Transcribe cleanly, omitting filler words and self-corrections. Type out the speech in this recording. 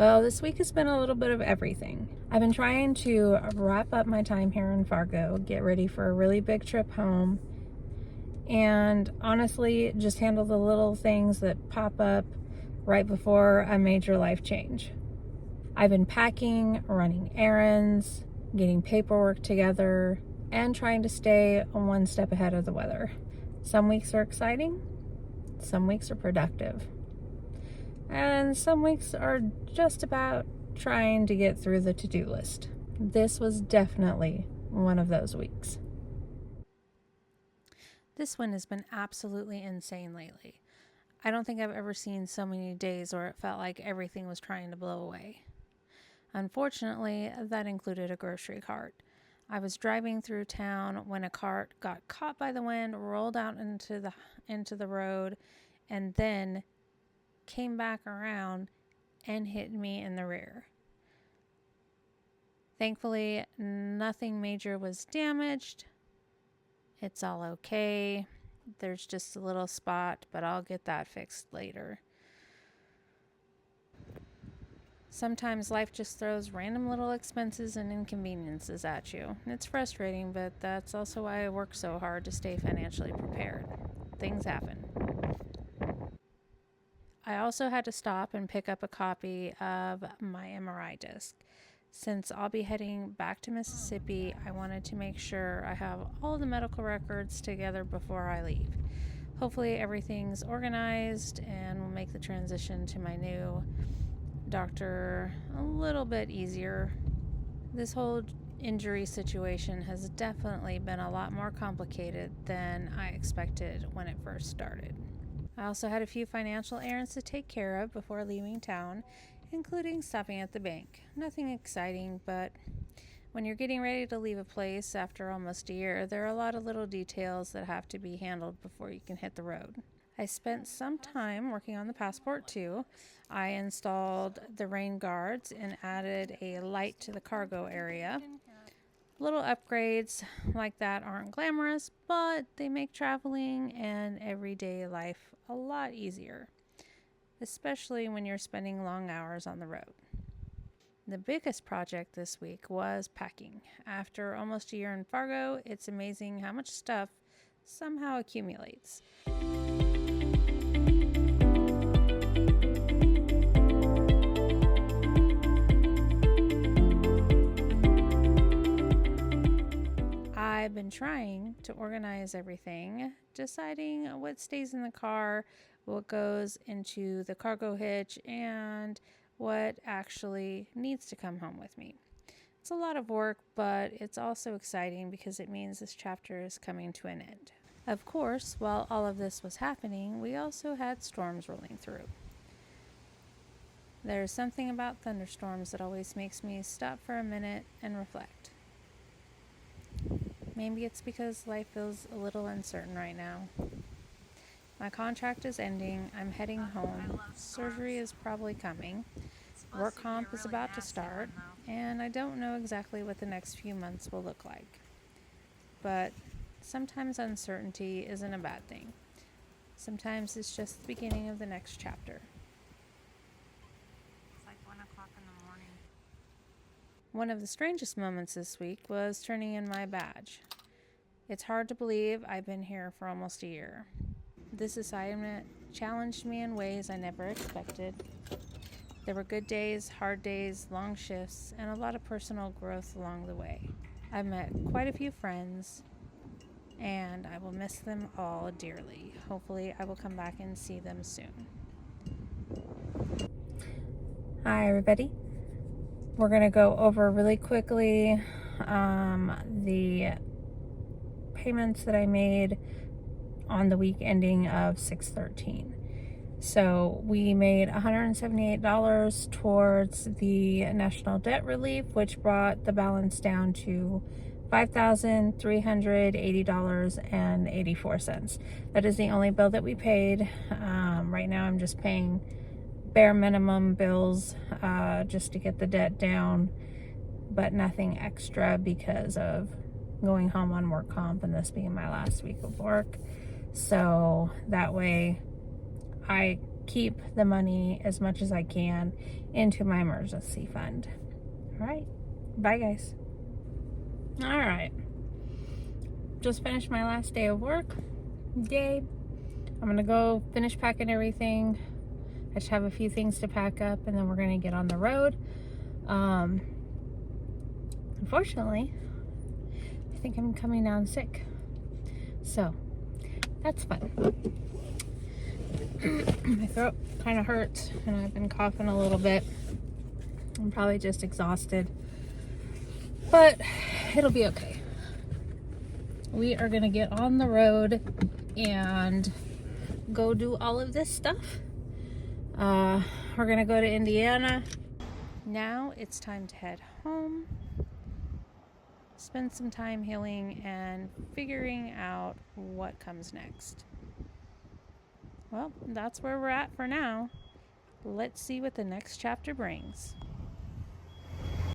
Well, this week has been a little bit of everything. I've been trying to wrap up my time here in Fargo, get ready for a really big trip home, and honestly, just handle the little things that pop up right before a major life change. I've been packing, running errands, getting paperwork together, and trying to stay one step ahead of the weather. Some weeks are exciting, some weeks are productive. And some weeks are just about trying to get through the to-do list. This was definitely one of those weeks. This one has been absolutely insane lately. I don't think I've ever seen so many days where it felt like everything was trying to blow away. Unfortunately, that included a grocery cart. I was driving through town when a cart got caught by the wind, rolled out into the road, and then came back around and hit me in the rear. Thankfully, nothing major was damaged. It's all okay. There's just a little spot, but I'll get that fixed later. Sometimes life just throws random little expenses and inconveniences at you. It's frustrating, but that's also why I work so hard to stay financially prepared. Things happen. I also had to stop and pick up a copy of my MRI disc. Since I'll be heading back to Mississippi, I wanted to make sure I have all the medical records together before I leave. Hopefully everything's organized and will make the transition to my new doctor a little bit easier. This whole injury situation has definitely been a lot more complicated than I expected when it first started. I also had a few financial errands to take care of before leaving town, including stopping at the bank. Nothing exciting, but when you're getting ready to leave a place after almost a year, there are a lot of little details that have to be handled before you can hit the road. I spent some time working on the passport too. I installed the rain guards and added a light to the cargo area. Little upgrades like that aren't glamorous, but they make traveling and everyday life a lot easier, especially when you're spending long hours on the road. The biggest project this week was packing. After almost a year in Fargo, it's amazing how much stuff somehow accumulates. I've been trying to organize everything, deciding what stays in the car, what goes into the cargo hitch, and what actually needs to come home with me. It's a lot of work, but it's also exciting because it means this chapter is coming to an end. Of course, while all of this was happening, we also had storms rolling through. There's something about thunderstorms that always makes me stop for a minute and reflect. Maybe it's because life feels a little uncertain right now. My contract is ending. I'm heading home. Surgery is probably coming. Work comp is about to start. And I don't know exactly what the next few months will look like. But sometimes uncertainty isn't a bad thing. Sometimes it's just the beginning of the next chapter. It's like 1 o'clock in the morning. One of the strangest moments this week was turning in my badge. It's hard to believe I've been here for almost a year. This assignment challenged me in ways I never expected. There were good days, hard days, long shifts, and a lot of personal growth along the way. I've met quite a few friends, and I will miss them all dearly. Hopefully, I will come back and see them soon. Hi, everybody. We're going to go over really quickly the payments that I made on the week ending of 6/13. So we made $178 towards the national debt relief, which brought the balance down to $5,380.84. That is the only bill that we paid. Right now I'm just paying bare minimum bills just to get the debt down, but nothing extra because of going home on work comp and this being my last week of work. So that way I keep the money as much as I can into my emergency fund. All right. Bye, guys. All right. Just finished my last day of work. Yay. I'm going to go finish packing everything. I just have a few things to pack up, and then we're going to get on the road. Unfortunately, I think I'm coming down sick. So, that's fun. My throat kind of hurts, and I've been coughing a little bit. I'm probably just exhausted, but it'll be okay. We are going to get on the road and go do all of this stuff. We're going to go to Indiana. Now it's time to head home. Spend some time healing and figuring out what comes next. Well, that's where we're at for now. Let's see what the next chapter brings.